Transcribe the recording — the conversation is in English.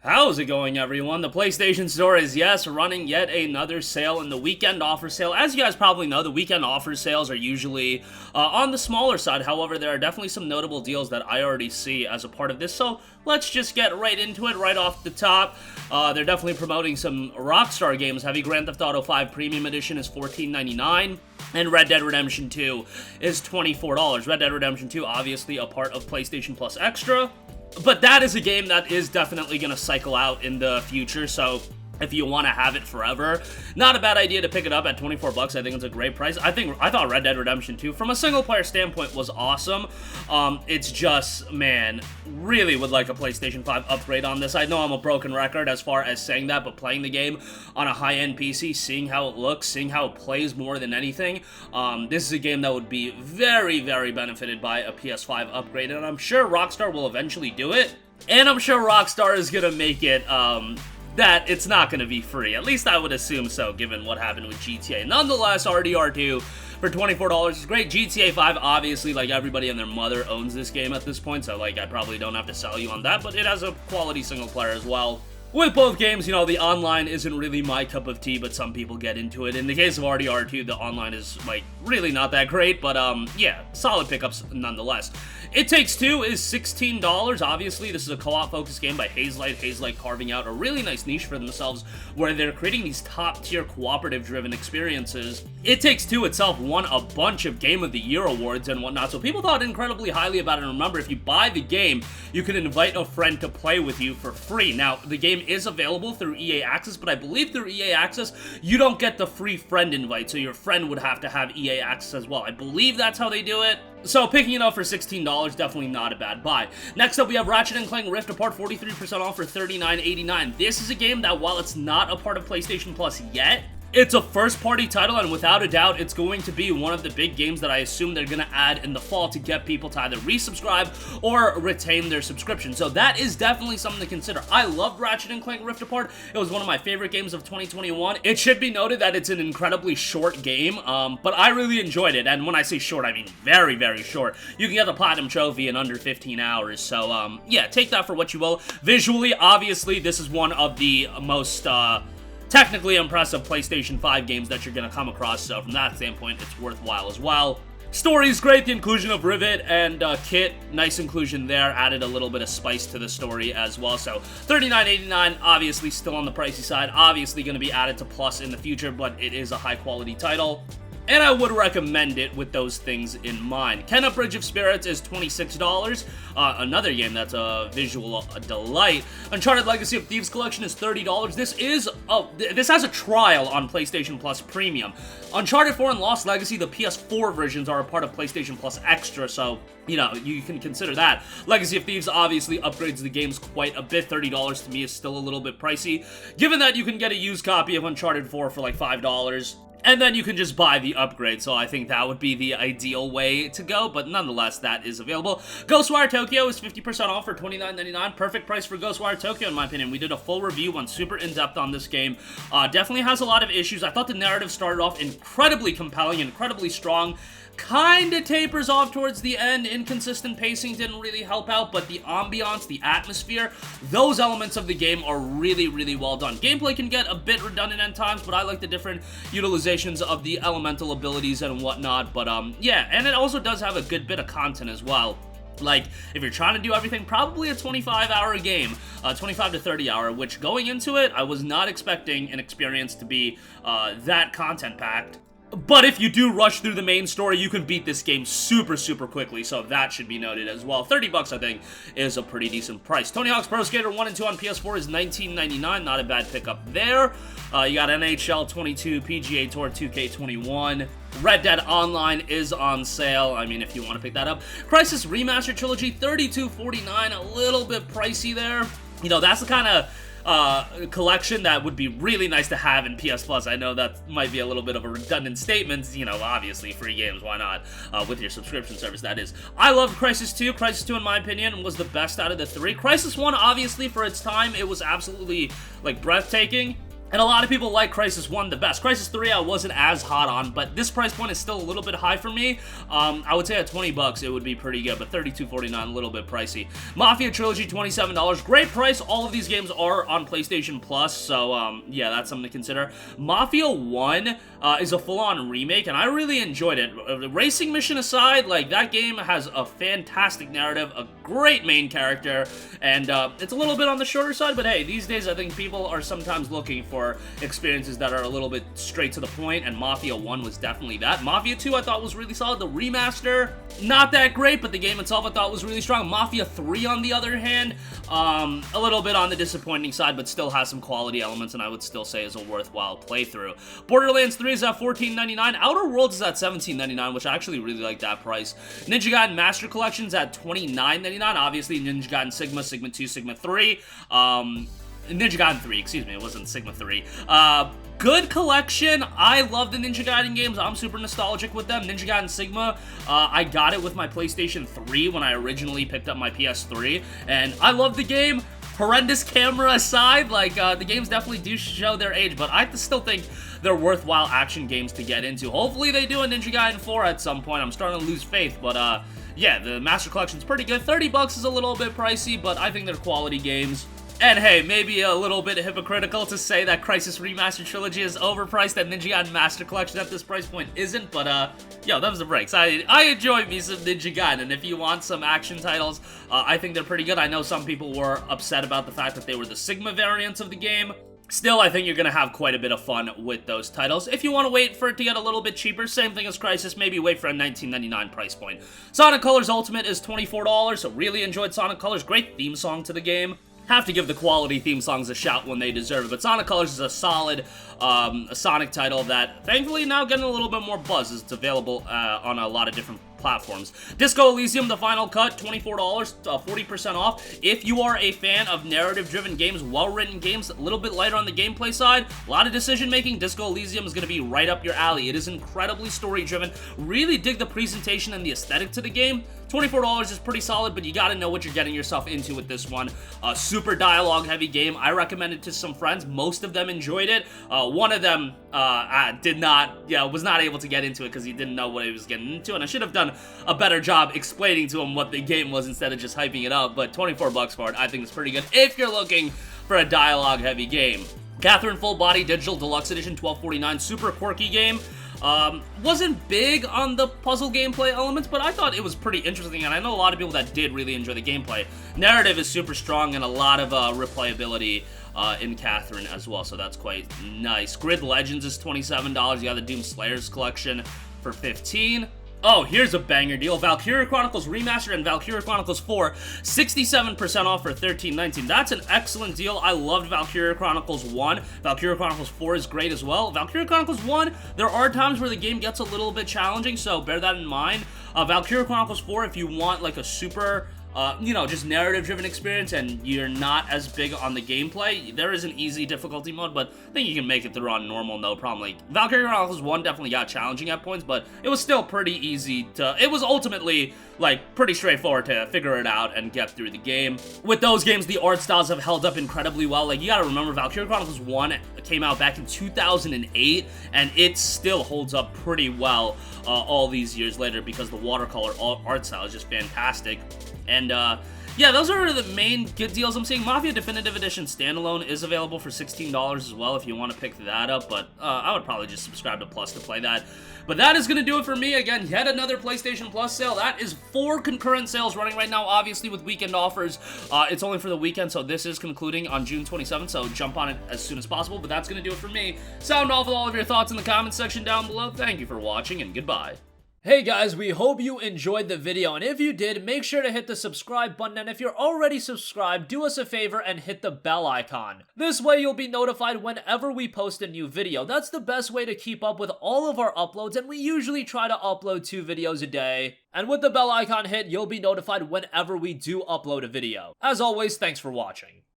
How's it going, everyone? The PlayStation Store is, yes, running yet another sale in the weekend offer sale. As you guys probably know, the weekend offer sales are usually on the smaller side. However, there are definitely some notable deals that I already see as a part of this. So let's just get right into it, right off the top. They're definitely promoting some Rockstar games. Heavy Grand Theft Auto 5 Premium Edition is $14.99. And Red Dead Redemption 2 is $24. Red Dead Redemption 2, obviously a part of PlayStation Plus Extra. But that is a game that is definitely going to cycle out in the future, so if you want to have it forever, not a bad idea to pick it up at 24 bucks. I think it's a great price. I thought Red Dead Redemption 2, from a single-player standpoint, was awesome. It's just, man, really would like a PlayStation 5 upgrade on this. I know I'm a broken record as far as saying that, but playing the game on a high-end PC, seeing how it looks, seeing how it plays more than anything, this is a game that would be very, very benefited by a PS5 upgrade, and I'm sure Rockstar will eventually do it, and I'm sure Rockstar is going to make it, that it's not going to be free. At least I would assume so, given what happened with GTA. Nonetheless, RDR2 for $24 is great. GTA 5, obviously, like, everybody and their mother owns this game at this point, so, like, I probably don't have to sell you on that, but it has a quality single player as well. With both games, you know, the online isn't really my cup of tea, but some people get into it. In the case of RDR2, the online is, like, really not that great, but, yeah, solid pickups nonetheless. It Takes Two is $16. Obviously, this is a co-op focused game by Hazelight carving out a really nice niche for themselves where they're creating these top-tier cooperative-driven experiences. It Takes Two itself won a bunch of Game of the Year awards and whatnot, so people thought incredibly highly about it. And remember, if you buy the game, you can invite a friend to play with you for free. Now, the game is available through EA Access, but I believe through EA Access, you don't get the free friend invite, so your friend would have to have EA Access as well. I believe that's how they do it. So picking it up for $16, definitely not a bad buy. Next up, we have Ratchet & Clank Rift Apart, 43% off for $39.89. This is a game that, while it's not a part of PlayStation Plus yet, it's a first-party title, and without a doubt, it's going to be one of the big games that I assume they're going to add in the fall to get people to either resubscribe or retain their subscription. So that is definitely something to consider. I loved Ratchet & Clank Rift Apart. It was one of my favorite games of 2021. It should be noted that it's an incredibly short game, but I really enjoyed it. And when I say short, I mean very, very short. You can get the Platinum Trophy in under 15 hours. So, yeah, take that for what you will. Visually, obviously, this is one of the most, technically impressive PlayStation 5 games that you're going to come across, so from that standpoint, it's worthwhile as well. Story's great, the inclusion of Rivet and Kit, nice inclusion there, added a little bit of spice to the story as well, so $39.89, obviously still on the pricey side, obviously going to be added to Plus in the future, but it is a high-quality title. And I would recommend it with those things in mind. Kenna Bridge of Spirits is $26. Another game that's a visual delight. Uncharted Legacy of Thieves Collection is $30. This has a trial on PlayStation Plus Premium. Uncharted 4 and Lost Legacy, the PS4 versions, are a part of PlayStation Plus Extra, so, you know, you can consider that. Legacy of Thieves obviously upgrades the games quite a bit. $30 to me is still a little bit pricey, given that you can get a used copy of Uncharted 4 for like $5. And then you can just buy the upgrade, so I think that would be the ideal way to go, but nonetheless, that is available. Ghostwire Tokyo is 50% off for $29.99. Perfect price for Ghostwire Tokyo, in my opinion. We did a full review, went super in-depth on this game. Definitely has a lot of issues. I thought the narrative started off incredibly compelling, incredibly strong. Kinda tapers off towards the end. Inconsistent pacing didn't really help out, but the ambiance, the atmosphere, those elements of the game are really, really well done. Gameplay can get a bit redundant at times, but I like the different utilizations of the elemental abilities and whatnot, but yeah, and it also does have a good bit of content as well. Like, if you're trying to do everything, probably a 25-hour game, 25 to 30-hour, which going into it, I was not expecting an experience to be that content-packed. But if you do rush through the main story, you can beat this game super, super quickly, so that should be noted as well. $30, I think, is a pretty decent price. Tony Hawk's Pro Skater 1 and 2 on PS4 is $19.99, not a bad pickup there. You got NHL 22, PGA Tour 2K21. Red Dead Online is on sale, I mean, if you want to pick that up. Crysis Remastered Trilogy, $32.49, a little bit pricey there. You know, that's the kind of collection that would be really nice to have in PS Plus. I know that might be a little bit of a redundant statement, you know, obviously free games, why not, with your subscription service, that is. I loved Crysis 2. Crysis 2, in my opinion, was the best out of the three. Crysis 1, obviously, for its time, it was absolutely, like, breathtaking. And a lot of people like Crysis 1 the best. Crysis 3 I wasn't as hot on, but this price point is still a little bit high for me. I would say at 20 bucks it would be pretty good, but $32.49 a little bit pricey. Mafia Trilogy, $27. Great price. All of these games are on PlayStation Plus, so yeah, that's something to consider. Mafia 1 is a full-on remake, and I really enjoyed it. The racing mission aside, like, that game has a fantastic narrative, a great main character, and it's a little bit on the shorter side, but hey, these days I think people are sometimes looking for experiences that are a little bit straight to the point, and Mafia 1 was definitely that. Mafia 2 I thought was really solid. The remaster, not that great, but the game itself I thought was really strong. Mafia 3, on the other hand, a little bit on the disappointing side, but still has some quality elements, and I would still say is a worthwhile playthrough. Borderlands 3 is at $14.99. Outer Worlds is at $17.99, which I actually really like that price. Ninja Gaiden Master Collection's at $29.99. Obviously, Ninja Gaiden Sigma, Sigma 2, Sigma 3. Ninja Gaiden 3, excuse me, it wasn't Sigma 3. Good collection. I love the Ninja Gaiden games. I'm super nostalgic with them. Ninja Gaiden Sigma, I got it with my PlayStation 3 when I originally picked up my PS3, and I love the game. Horrendous camera aside, like, the games definitely do show their age, but I still think they're worthwhile action games to get into. Hopefully they do a Ninja Gaiden 4 at some point. I'm starting to lose faith, but, yeah, the Master Collection's pretty good. 30 bucks is a little bit pricey, but I think they're quality games. And hey, maybe a little bit hypocritical to say that Crysis Remastered Trilogy is overpriced and Ninja Gaiden Master Collection at this price point isn't, but yo, that was the breaks. I enjoy me some Ninja Gaiden, and if you want some action titles, I think they're pretty good. I know some people were upset about the fact that they were the Sigma variants of the game. Still, I think you're going to have quite a bit of fun with those titles. If you want to wait for it to get a little bit cheaper, same thing as Crysis, maybe wait for a $19.99 price point. Sonic Colors Ultimate is $24, so really enjoyed Sonic Colors. Great theme song to the game. Have to give the quality theme songs a shout when they deserve it, but Sonic Colors is a solid Sonic title that thankfully now getting a little bit more buzz as it's available on a lot of different platforms. Disco Elysium, the final cut, $24, 40% off. If you are a fan of narrative-driven games, well-written games, a little bit lighter on the gameplay side, a lot of decision-making, Disco Elysium is going to be right up your alley. It is incredibly story-driven. Really dig the presentation and the aesthetic to the game. $24 is pretty solid, but you gotta know what you're getting yourself into with this one. Super dialogue-heavy game. I recommend it to some friends. Most of them enjoyed it. One of them was not able to get into it because he didn't know what he was getting into, and I should have done a better job explaining to him what the game was instead of just hyping it up, but 24 bucks for it, I think it's pretty good if you're looking for a dialogue-heavy game. Catherine Full Body Digital Deluxe Edition, $12.49, super quirky game. Wasn't big on the puzzle gameplay elements, but I thought it was pretty interesting, and I know a lot of people that did really enjoy the gameplay. Narrative is super strong, and a lot of replayability in Catherine as well, so that's quite nice. Grid Legends is $27. You got the Doom Slayers collection for $15. Oh, here's a banger deal. Valkyria Chronicles Remastered and Valkyria Chronicles 4, 67% off for $13.19. That's an excellent deal. I loved Valkyria Chronicles 1. Valkyria Chronicles 4 is great as well. Valkyria Chronicles 1, there are times where the game gets a little bit challenging, so bear that in mind. Valkyria Chronicles 4, if you want like a super just narrative-driven experience and you're not as big on the gameplay, there is an easy difficulty mode, but I think you can make it through on normal, no problem. Like, Valkyria Chronicles 1 definitely got challenging at points, but it was still pretty easy to... It was ultimately, like, pretty straightforward to figure it out and get through the game. With those games, the art styles have held up incredibly well. Like, you gotta remember, Valkyria Chronicles 1 came out back in 2008, and it still holds up pretty well all these years later because the watercolor art style is just fantastic. And, yeah, those are the main good deals I'm seeing. Mafia Definitive Edition Standalone is available for $16 as well if you want to pick that up, but I would probably just subscribe to Plus to play that. But that is going to do it for me. Again, yet another PlayStation Plus sale. That is 4 concurrent sales running right now, obviously with weekend offers. It's only for the weekend, so this is concluding on June 27th, so jump on it as soon as possible. But that's going to do it for me. Sound off with all of your thoughts in the comments section down below. Thank you for watching, and goodbye. Hey guys, we hope you enjoyed the video, and if you did, make sure to hit the subscribe button, and if you're already subscribed, do us a favor and hit the bell icon. This way you'll be notified whenever we post a new video. That's the best way to keep up with all of our uploads, and we usually try to upload 2 videos a day. And with the bell icon hit, you'll be notified whenever we do upload a video. As always, thanks for watching.